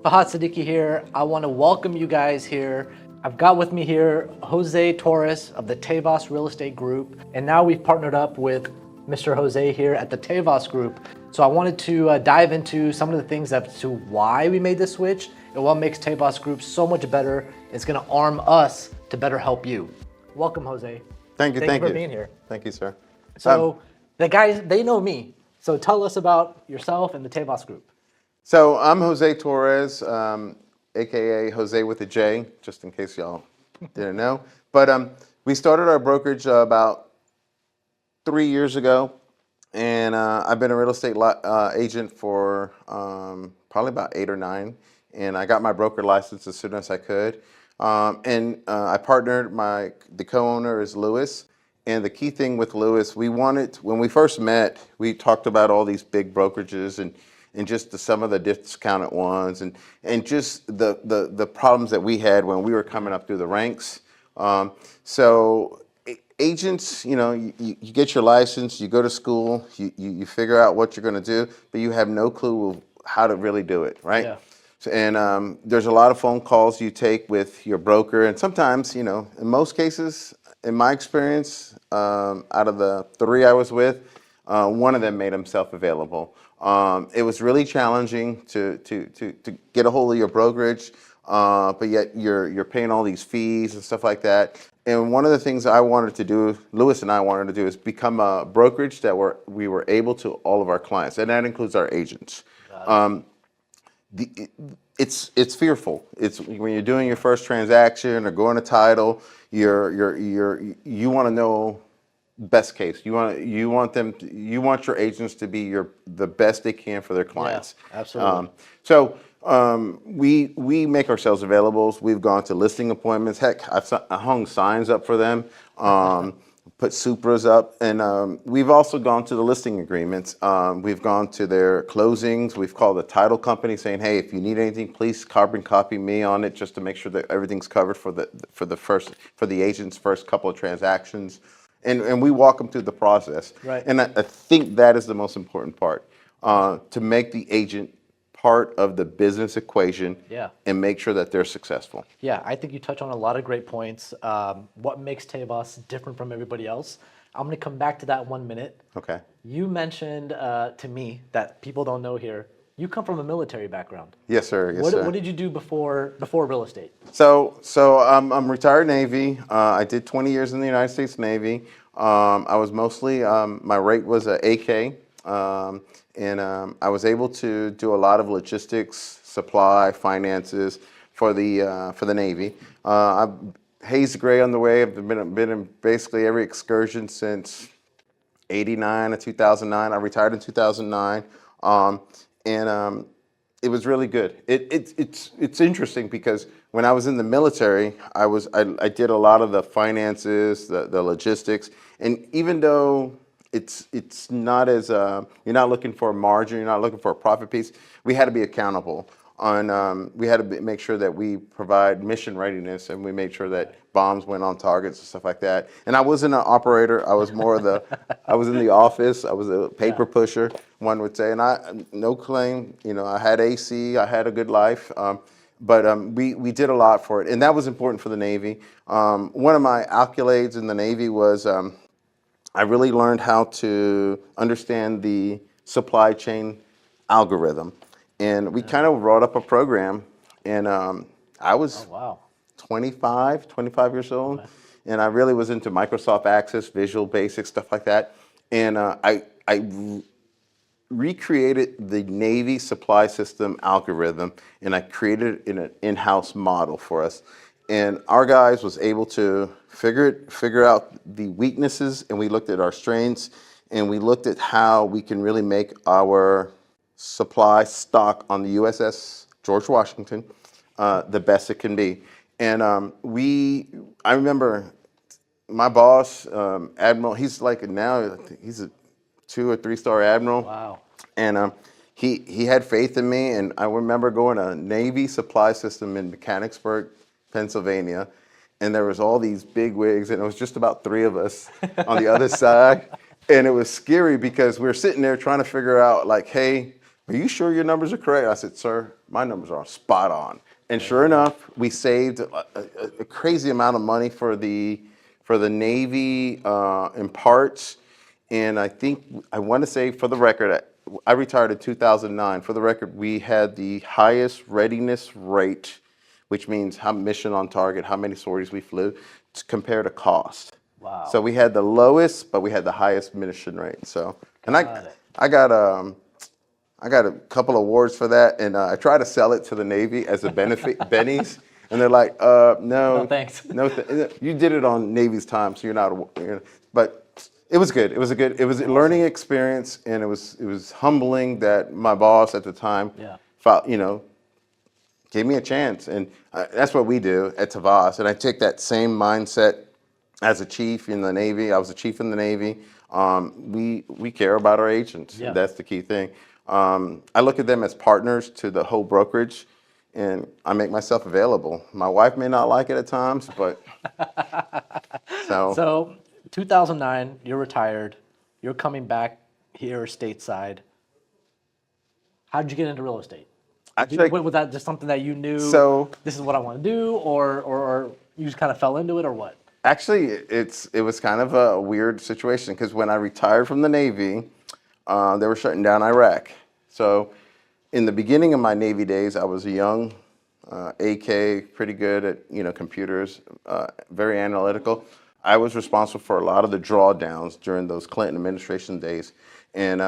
Fahad Siddiqi here. I want to welcome you guys here. I've got with me here Jose Torres of the Tevas Real Estate Group, and now we've partnered up with Mr. Jose here at the Tevas Group. So I wanted to dive into some of the things as to why we made this switch and what makes Tevas Group so much better. It's going to arm us to better help you. Welcome, Jose. Thank you for being here. Thank you, sir. So the guys, they know me. So tell us about yourself and the Tevas Group. So I'm Jose Torres, aka Jose with a J, just in case y'all didn't know. But we started our brokerage about 3 years ago, and I've been a real estate agent for probably about 8 or 9, and I got my broker license as soon as I could. I partnered. The co-owner is Lewis, and the key thing with Lewis, when we first met, we talked about all these big brokerages and just some of the discounted ones and just the problems that we had when we were coming up through the ranks. Agents, you get your license, you go to school, you figure out what you're going to do, but you have no clue how to really do it, right? Yeah. And there's a lot of phone calls you take with your broker, and sometimes, in most cases, in my experience, out of the 3 I was with, one of them made himself available. It was really challenging to get a hold of your brokerage, but yet you're paying all these fees and stuff like that. And one of the things I wanted to do, Lewis and I wanted to do, is become a brokerage that we were able to all of our clients, and that includes our agents. It's fearful. It's when you're doing your first transaction or going to title, you want to know best case. You want your agents to be the best they can for their clients. Yeah, absolutely. We make ourselves available. We've gone to listing appointments. Heck, I hung signs up for them, put Supras up, and we've also gone to the listing agreements. We've gone to their closings. We've called the title company saying, "Hey, if you need anything, please carbon copy me on it, just to make sure that everything's covered for the agent's first couple of transactions." And we walk them through the process. Right. And I think that is the most important part, to make the agent part of the business equation. Yeah. And make sure that they're successful. Yeah, I think you touch on a lot of great points. What makes Tevas different from everybody else? I'm going to come back to that 1 minute. Okay. You mentioned to me that people don't know here, you come from a military background. Yes, sir. Yes, sir. What did you do before real estate? So I'm retired Navy. I did 20 years in the United States Navy. I was mostly, my rate was a AK, and I was able to do a lot of logistics, supply, finances for the Navy. I'm Hayes Gray on the way. I've been in basically every excursion since '89 or 2009. I retired in 2009. It was really good. It's interesting because when I was in the military, I did a lot of the finances, the logistics, and even though it's not as you're not looking for a margin, you're not looking for a profit piece, we had to be accountable. We had to make sure that we provide mission readiness, and we made sure that bombs went on targets and stuff like that. And I wasn't an operator. I was more of I was in the office. I was a paper pusher, one would say. And no claim, I had AC. I had a good life. But we did a lot for it. And that was important for the Navy. One of my accolades in the Navy was I really learned how to understand the supply chain algorithm. And we kind of brought up a program, and I was 25 years old, and I really was into Microsoft Access, Visual Basic, stuff like that. And I recreated the Navy supply system algorithm, and I created an in-house model for us. And our guys was able to figure out the weaknesses, and we looked at our strengths, and we looked at how we can really make our supply stock on the USS George Washington the best it can be. And I remember my boss, Admiral, he's like now, he's a 2 or 3 star admiral. Wow. And he had faith in me, and I remember going to a Navy supply system in Mechanicsburg, Pennsylvania, and there was all these big wigs, and it was just about 3 of us on the other side. And it was scary because we were sitting there trying to figure out, like, hey, are you sure your numbers are correct? I said, sir, my numbers are spot on. And sure enough, we saved a crazy amount of money for the Navy in parts. And I want to say, for the record, I retired in 2009. For the record, we had the highest readiness rate, which means how mission on target, how many sorties we flew, compared to cost. Wow. So we had the lowest, but we had the highest mission rate. So, and I got a couple awards for that, and I try to sell it to the Navy as a benefit, bennies, and they're like, no, No, thanks. you did it on Navy's time, so you're not. But it was good. It was a learning experience, and it was humbling that my boss at the time, gave me a chance, and that's what we do at Tevas, and I take that same mindset as a chief in the Navy. I was a chief in the Navy. We care about our agents. Yeah. That's the key thing. I look at them as partners to the whole brokerage, and I make myself available. My wife may not like it at times, but So 2009, you're retired. You're coming back here stateside. How did you get into real estate? Was that just something that you knew, So- this is what I want to do, or you just kind of fell into it, or what? Actually, it was kind of a weird situation because when I retired from the Navy, they were shutting down Iraq. So in the beginning of my Navy days, I was a young AK, pretty good at computers, very analytical. I was responsible for a lot of the drawdowns during those Clinton administration days. And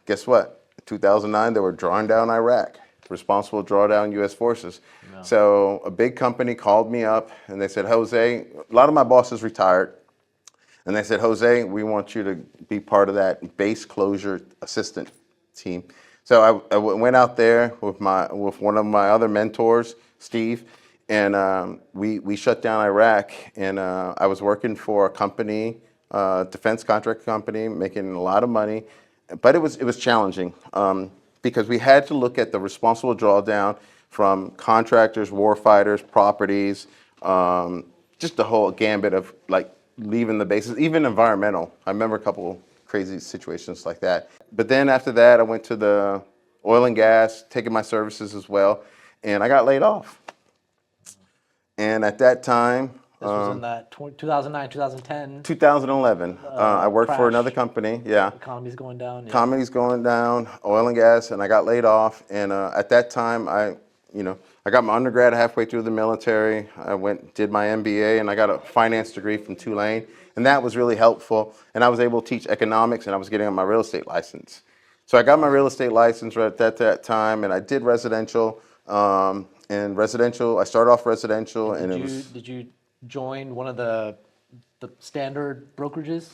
guess what? In 2009, they were drawing down Iraq, responsible to draw down U.S. forces. No. So a big company called me up and they said, Jose, a lot of my bosses retired. And they said, Jose, we want you to be part of that base closure assistant team. So I went out there with one of my other mentors, Steve, and we shut down Iraq. And I was working for a company, defense contract company, making a lot of money, but it was challenging because we had to look at the responsible drawdown from contractors, warfighters, properties, just the whole gambit of like leaving the bases, even environmental. I remember a couple crazy situations like that. But then after that, I went to the oil and gas, taking my services as well, and I got laid off. And at that time, This was in that 2009, 2010. 2011, I worked for crash. another company. Yeah, Economy's going down. Yeah. economy's going down, oil and gas, and I got laid off. And at that time, I got my undergrad halfway through the military. I did my MBA, and I got a finance degree from Tulane, and that was really helpful. And I was able to teach economics, and I was getting my real estate license. So I got my real estate license right at that time, and I did residential. And residential, I started off residential, and it was. Did you join one of the standard brokerages?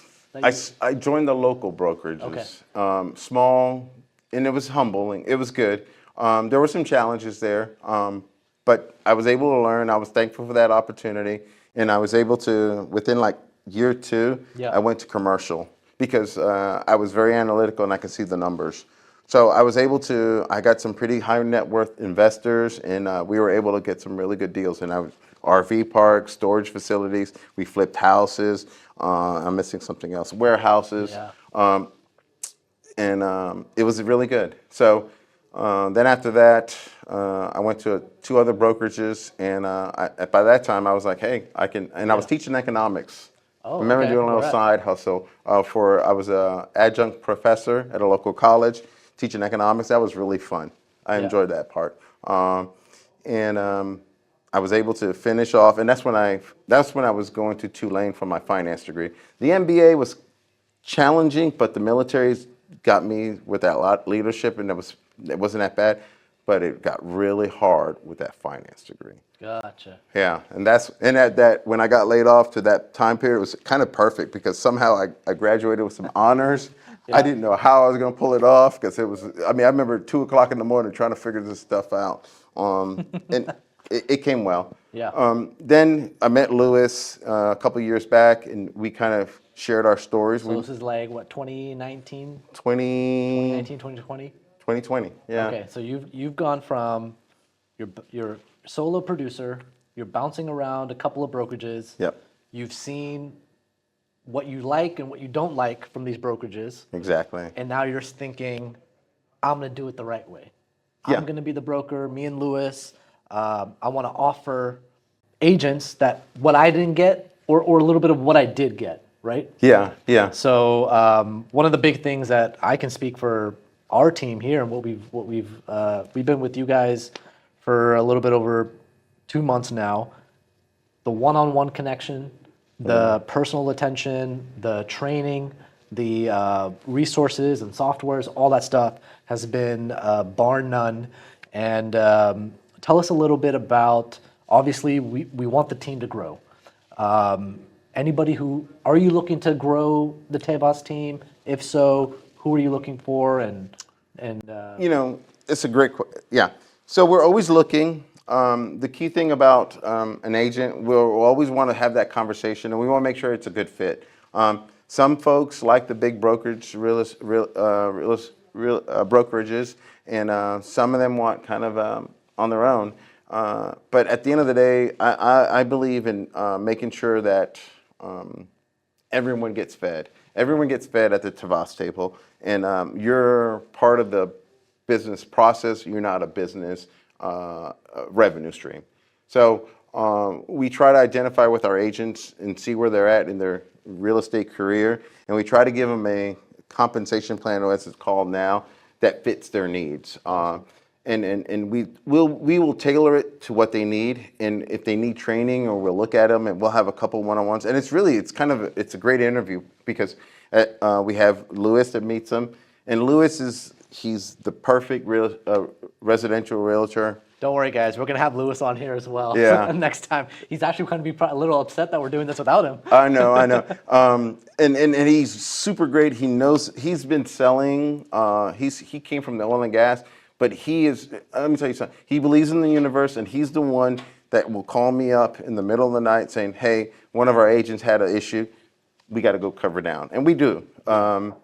I joined the local brokerages, Okay. Small, and it was humbling. It was good. There were some challenges there, but I was able to learn. I was thankful for that opportunity, and I was able to, within like year two, I went to commercial because I was very analytical and I could see the numbers. So I got some pretty high net worth investors, and we were able to get some really good deals. And RV parks, storage facilities, we flipped houses. I'm missing something else, warehouses. Yeah. And it was really good. So then after that, I went to two other brokerages, and by that time I was like, hey, I can, and I was teaching economics. Oh, I remember doing a little side hustle I was an adjunct professor at a local college teaching economics. That was really fun. I enjoyed that part. And I was able to finish off, and that's when I was going to Tulane for my finance degree. The MBA was challenging, but the military's got me with that leadership, and it wasn't that bad, but it got really hard with that finance degree. Gotcha. Yeah, and that when I got laid off to that time period, it was kind of perfect because somehow I graduated with some honors. I didn't know how I was going to pull it off because I remember 2:00 in the morning trying to figure this stuff out. And it came well. Yeah. Then I met Louis a couple years back, and we kind of shared our stories. So this is like, what, 2019? 2019, 2020? 2020, yeah. Okay, so you've gone from you're a solo producer, you're bouncing around a couple of brokerages. Yep. You've seen what you like and what you don't like from these brokerages. Exactly. And now you're thinking, I'm going to do it the right way. Yeah. I'm going to be the broker, me and Lewis. I want to offer agents that what I didn't get or a little bit of what I did get, right? Yeah, yeah. So one of the big things that I can speak for our team here and we've been with you guys for a little bit over 2 months now. The one-on-one connection, the personal attention, the training, the resources and softwares, all that stuff has been bar none. And tell us a little bit about, obviously, we want the team to grow. Are you looking to grow the Tevas team? If so, who are you looking for? It's a great, yeah. So we're always looking. The key thing about an agent, we'll always want to have that conversation, and we want to make sure it's a good fit. Some folks like the big brokerages, and some of them want kind of on their own. But at the end of the day, I believe in making sure that everyone gets fed. Everyone gets fed at the Tevas table, and you're part of the business process. You're not a business revenue stream. So we try to identify with our agents and see where they're at in their real estate career, and we try to give them a compensation plan, or as it's called now, that fits their needs. And we will tailor it to what they need, and if they need training, or we'll look at them and we'll have a couple one-on-ones. And it's a great interview because we have Lewis that meets them, and he's the perfect residential realtor. Don't worry, guys. We're going to have Lewis on here as well next time. He's actually going to be a little upset that we're doing this without him. I know. And he's super great. He's been selling. He came from the oil and gas, but let me tell you something. He believes in the universe, and he's the one that will call me up in the middle of the night saying, hey, one of our agents had an issue. We got to go cover down. And we do.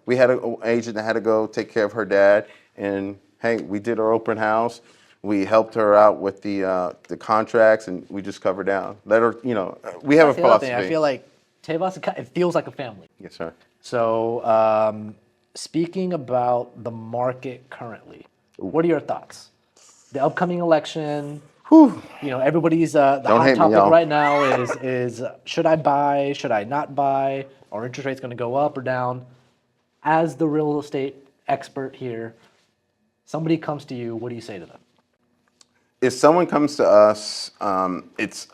We had an agent that had to go take care of her dad, and hey, we did our open house. We helped her out with the contracts, and we just covered down. Let her, we have a philosophy. I feel like Tevas, it feels like a family. Yes, sir. So speaking about the market currently, what are your thoughts? The upcoming election, everybody's, the hot topic right now is should I buy, should I not buy? Are interest rates going to go up or down? As the real estate expert here, somebody comes to you, what do you say to them? If someone comes to us, it's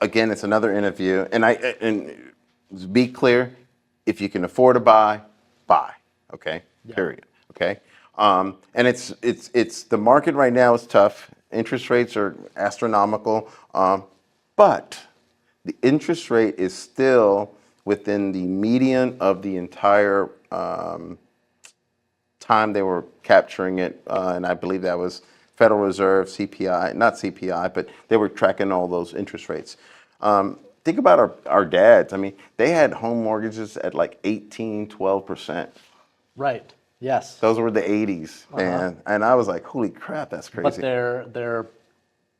another interview, and to be clear, if you can afford to buy, okay, period, okay? And it's the market right now is tough. Interest rates are astronomical, but the interest rate is still within the median of the entire time they were capturing it, and I believe that was Federal Reserve, CPI, not CPI, but they were tracking all those interest rates. Think about our dads. I mean, they had home mortgages at like 18, 12%. Right, yes. Those were the 80s, man. And I was like, holy crap, that's crazy. But their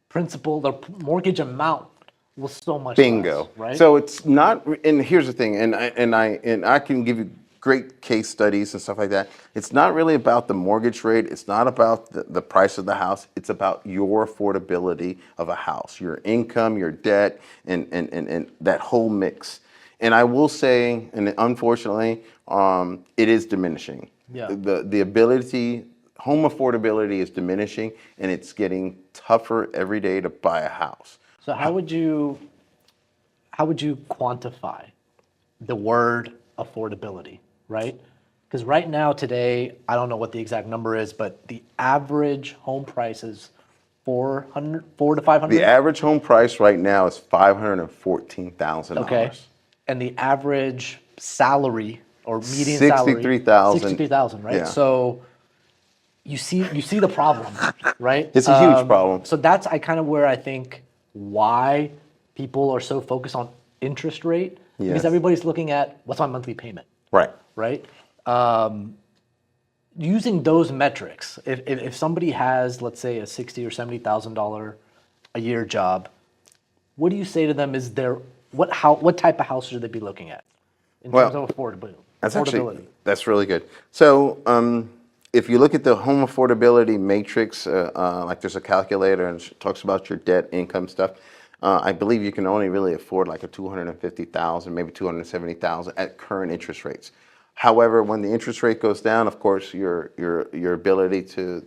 principal, their mortgage amount was so much Bingo. less, right? So it's not, and here's the thing, and I can give you great case studies and stuff like that. It's not really about the mortgage rate. It's not about the price of the house. It's about your affordability of a house, your income, your debt, and that whole mix. And I will say, and unfortunately, it is diminishing. Yeah. The ability, home affordability is diminishing, and it's getting tougher every day to buy a house. So how would you quantify the word affordability, right? Because right now, today, I don't know what the exact number is, but the average home price is $400 to $500. The average home price right now is $514,000. Okay, and the average salary or median salary $63,000, right? Yeah. So you see the problem, right? It's a huge problem. So that's where I think why people are so focused on interest rate, because Yes. everybody's looking at what's my monthly payment, Right. Using those metrics, if somebody has, let's say, a $60,000 or $70,000 a year job, what do you say to them? What type of house should they be looking at in terms of affordability? That's really good. So if you look at the home affordability matrix, like there's a calculator and it talks about your debt, income stuff. I believe you can only really afford like a 250,000, maybe 270,000 at current interest rates. However, when the interest rate goes down, of course, your ability to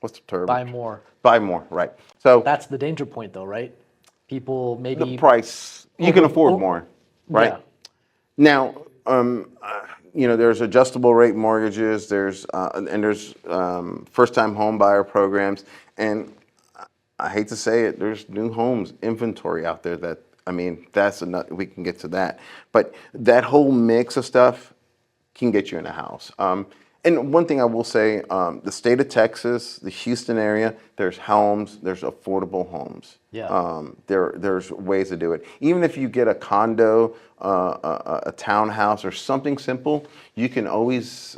what's the term? Buy more. Buy more, right? So That's the danger point, though, right? People maybe the price you can afford more, right? Yeah. Now, there's adjustable rate mortgages. There's first-time home buyer programs, and I hate to say it, there's new homes inventory out there that, that's enough. We can get to that, but that whole mix of stuff can get you in a house. And one thing I will say, the state of Texas, the Houston area, there's homes, there's affordable homes. Yeah. There's ways to do it. Even if you get a condo, a townhouse, or something simple, you can always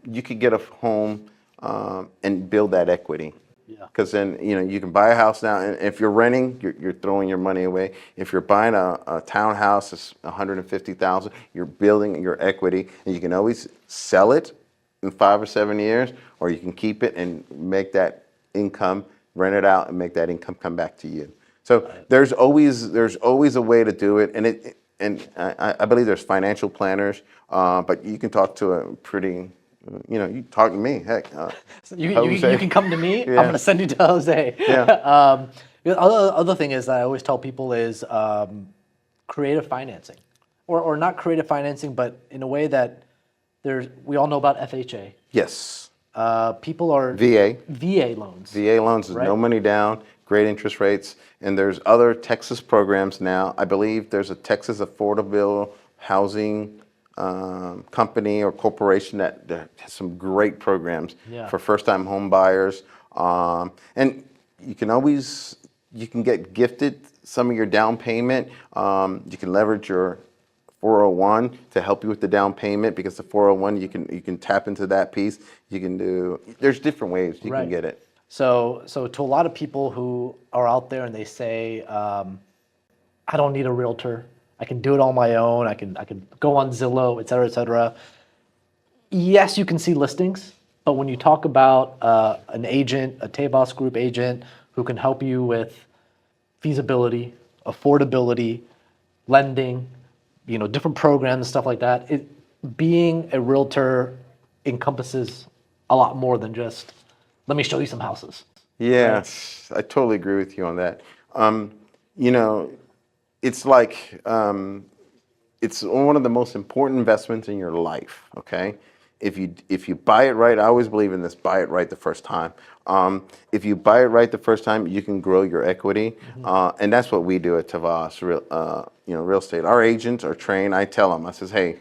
you could get a home and build that equity. Yeah. Because then you can buy a house now, and if you're renting, you're throwing your money away. If you're buying a townhouse, it's 150,000. You're building your equity, and you can always sell it in 5 or 7 years, or you can keep it and make that income, rent it out, and make that income come back to you. So there's always a way to do it, and I believe there's financial planners, but you can talk to a pretty. You talk to me, heck. You Jose. can come to me. Yeah. I'm going to send you to Jose. Yeah. The other thing is that I always tell people is creative financing, or not creative financing, but in a way that we all know about FHA. Yes. People are VA loans. VA loans is Right. no money down, great interest rates, and there's other Texas programs now. I believe there's a Texas Affordable Housing company or corporation that has some great programs Yeah. for first-time home buyers, and you can get gifted some of your down payment. You can leverage your 401 to help you with the down payment, because the 401 you can tap into that piece. There's different ways you can get it. So to a lot of people who are out there and they say, I don't need a realtor. I can do it on my own. I can go on Zillow, et cetera, et cetera. Yes, you can see listings, but when you talk about an agent, a Tevas Group agent who can help you with feasibility, affordability, lending, different programs and stuff like that, being a realtor encompasses a lot more than just, let me show you some houses. Yes, I totally agree with you on that. It's like it's one of the most important investments in your life. Okay, if you buy it right, I always believe in this: buy it right the first time. If you buy it right the first time, you can grow your equity, and that's what we do at Tevas Real Estate. Our agents are trained. I tell them, I says, hey,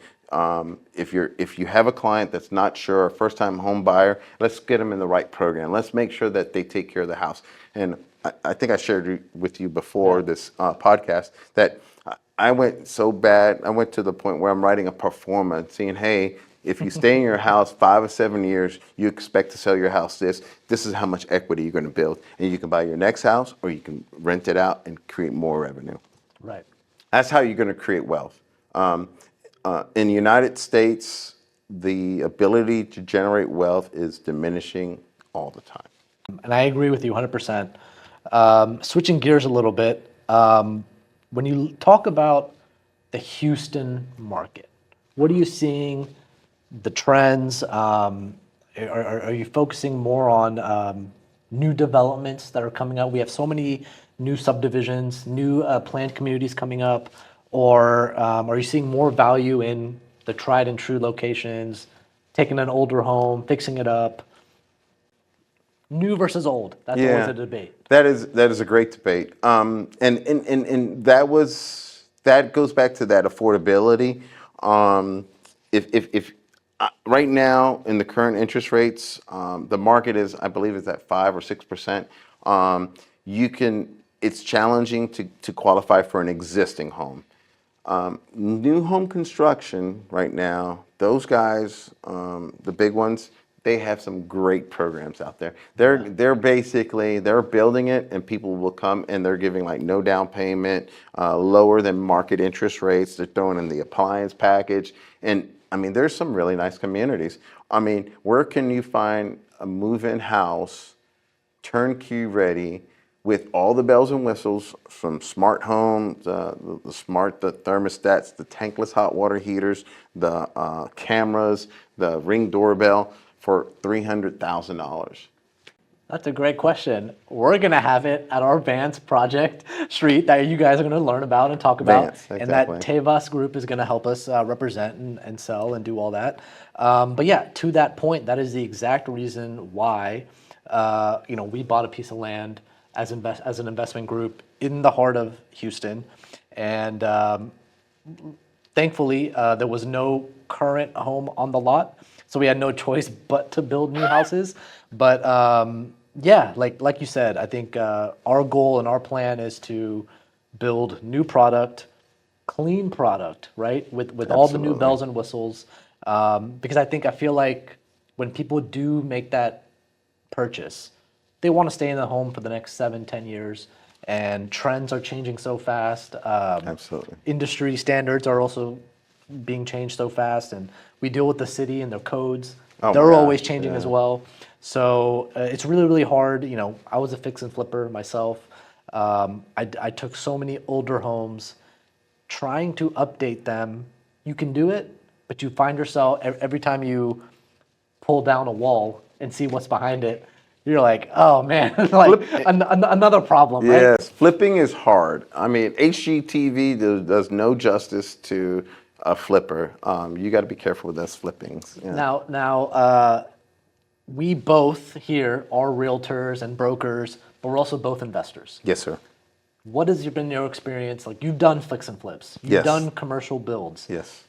if you have a client that's not sure, a first-time home buyer, let's get them in the right program. Let's make sure that they take care of the house. And I think I shared with you before this podcast that I went so bad. I went to the point where I'm writing a pro forma, saying, hey, if you stay in your house 5 or 7 years, you expect to sell your house this is how much equity you're going to build. And you can buy your next house, or you can rent it out and create more revenue. Right. That's how you're going to create wealth. In the United States, the ability to generate wealth is diminishing all the time. And I agree with you 100%. Switching gears a little bit, when you talk about the Houston market, what are you seeing, the trends? Are you focusing more on new developments that are coming up? We have so many new subdivisions, new planned communities coming up, or are you seeing more value in the tried and true locations, taking an older home, fixing it up? New versus old. That's always a debate. That is a great debate. And that goes back to that affordability. If right now in the current interest rates, the market is, I believe, is at 5 or 6%. It's challenging to qualify for an existing home. New home construction right now, those guys, the big ones, they have some great programs out there. They're basically building it, and people will come and they're giving like no down payment, lower than market interest rates. They're throwing in the appliance package, and I mean, there's some really nice communities. I mean, where can you find a move-in house, turnkey ready, with all the bells and whistles from smart home, the thermostats, the tankless hot water heaters, the cameras, the Ring doorbell for $300,000? That's a great question. We're gonna have it at our Vance project street that you guys are gonna learn about and talk about, Vance, and that exactly. Tevas group is gonna help us represent and sell and do all that. But yeah, to that point, that is the exact reason why we bought a piece of land as an investment group in the heart of Houston, and thankfully, there was no current home on the lot, so we had no choice but to build new houses. But yeah, like you said, I think our goal and our plan is to build new product, clean product, right? With all the new Absolutely. bells and whistles, because I feel like when people do make that purchase, they want to stay in the home for the next 7, 10 years. And trends are changing so fast. Absolutely. Industry standards are also being changed so fast, and we deal with the city and their codes. Oh my They're always gosh, changing as yeah. well. So it's really, really hard. I was a fix and flipper myself. I took so many older homes, trying to update them. You can do it, but you find yourself every time you pull down a wall and see what's behind it, you're like, oh man, like Flip, another problem, right? yes, flipping is hard. I mean, HGTV does no justice to a flipper. You got to be careful with those flippings. Yeah. Now, we both here are realtors and brokers, but we're also both investors. Yes, sir. What has been your experience? Like, you've done fix and flips, you've Yes. done commercial builds. Yes.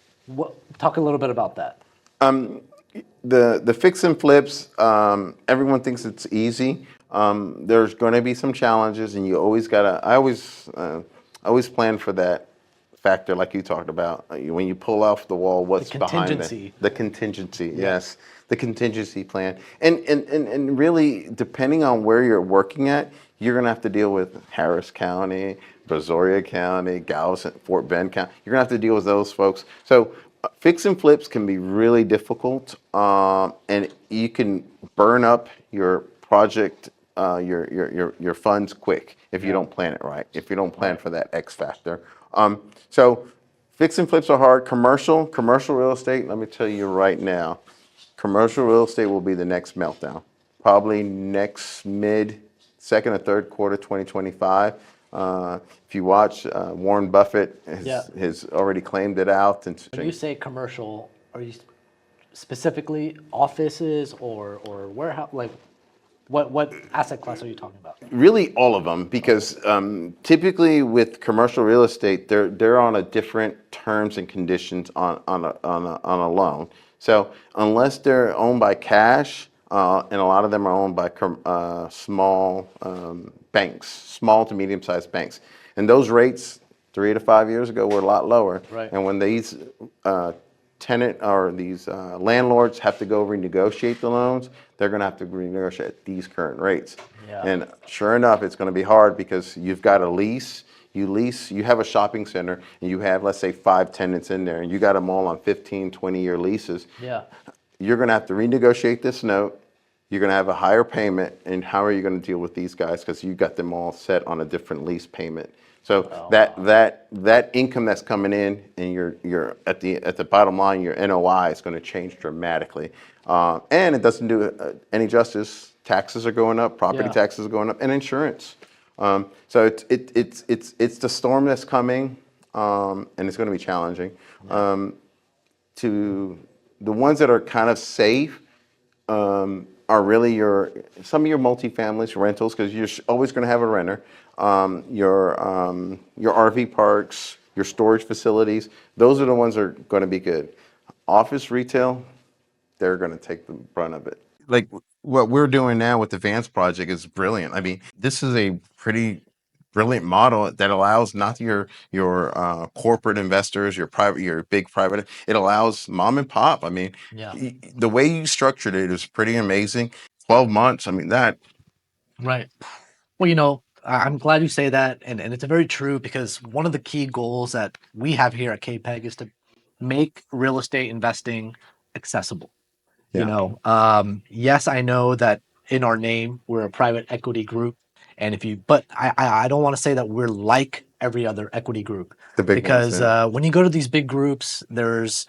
Talk a little bit about that. The fix and flips, everyone thinks it's easy. There's going to be some challenges, and you always gotta. I always plan for that factor, like you talked about. When you pull off the wall, what's behind it? Contingency. The contingency, yes, the contingency plan, and really, depending on where you're working at, you're going to have to deal with Harris County, Brazoria County, Galveston, Fort Bend County. You're going to have to deal with those folks. So fix and flips can be really difficult, and you can burn up your project, your funds quick if you don't plan it right. If you don't plan for that X factor. So fix and flips are hard. Commercial real estate. Let me tell you right now, commercial real estate will be the next meltdown. Probably next second or third quarter 2025. If you watch, Warren Buffett Yeah. has already claimed it out. And When you say commercial, are you specifically offices or warehouse? Like, what asset class are you talking about? really all of them, because typically with commercial real estate, they're on a different terms and conditions on a loan. So unless they're owned by cash, and a lot of them are owned by small banks, small to medium-sized banks, and those rates 3 to 5 years ago were a lot lower. Right. And when these tenant or these landlords have to go renegotiate the loans, they're going to have to renegotiate at these current rates. Yeah. And sure enough, it's going to be hard because you've got a lease. You have a shopping center, and you have, let's say, 5 tenants in there, and you got them all on 15, 20-year leases. Yeah. You're going to have to renegotiate this note. You're going to have a higher payment, and how are you going to deal with these guys? Because you got them all set on a different lease payment. So that income that's coming in, and you're at the bottom line, your NOI is going to change dramatically, and it doesn't do any justice. Taxes are going up, property Yeah. taxes are going up, and insurance. So it's the storm that's coming, and it's going to be challenging. To the ones that are kind of safe, are really some of your multifamilies, rentals, because you're always going to have a renter. Your RV parks, your storage facilities, those are the ones that are going to be good. Office retail, they're going to take the brunt of it. Like what we're doing now with the Vance project is brilliant. I mean, this is a pretty brilliant model that allows not your corporate investors, your big private. It allows mom and pop. I mean, Yeah. the way you structured it is pretty amazing. 12 months. I mean that. Right. Well, I'm glad you say that, and it's very true because one of the key goals that we have here at KPEG is to make real estate investing accessible. You Yeah. know, yes, I know that in our name we're a private equity group, and but I don't want to say that we're like every other equity group, The big ones, because yeah. when you go to these big groups, there's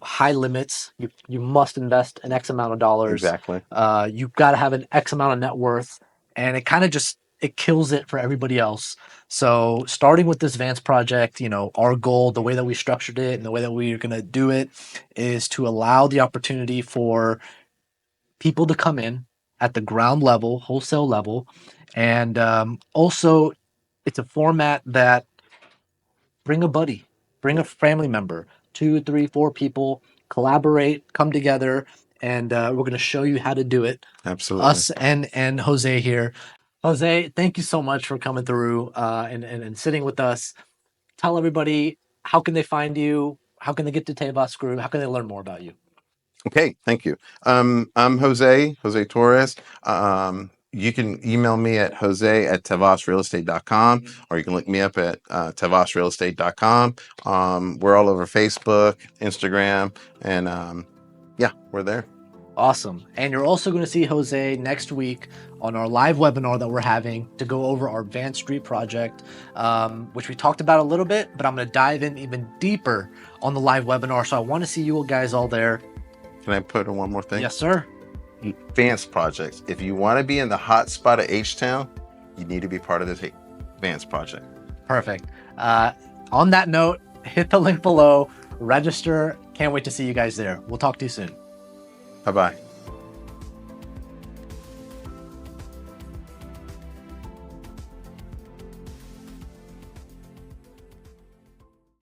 high limits. You must invest an X amount of dollars. Exactly. You've got to have an X amount of net worth, and it kind of just it kills it for everybody else. So starting with this Vance project, our goal, the way that we structured it and the way that we're going to do it is to allow the opportunity for people to come in at the ground level, wholesale level. And also, it's a format that bring a buddy, bring a family member, two, three, four people, collaborate, come together, and we're going to show you how to do it. Absolutely. Us and Jose here. Jose, thank you so much for coming through and sitting with us. Tell everybody, how can they find you? How can they get to Tevas Group? How can they learn more about you? Okay, thank you. I'm Jose Torres. You can email me at jose@tevasrealestate.com, or you can look me up at tevasrealestate.com. We're all over Facebook, Instagram, and yeah, we're there. Awesome. And you're also going to see Jose next week on our live webinar that we're having to go over our Vance Street project, which we talked about a little bit, but I'm going to dive in even deeper on the live webinar. So I want to see you guys all there. Can I put in one more thing? Yes, sir. Vance projects. If you want to be in the hot spot of H-Town, you need to be part of this Vance project. Perfect. On that note, hit the link below, register. Can't wait to see you guys there. We'll talk to you soon. Bye-bye.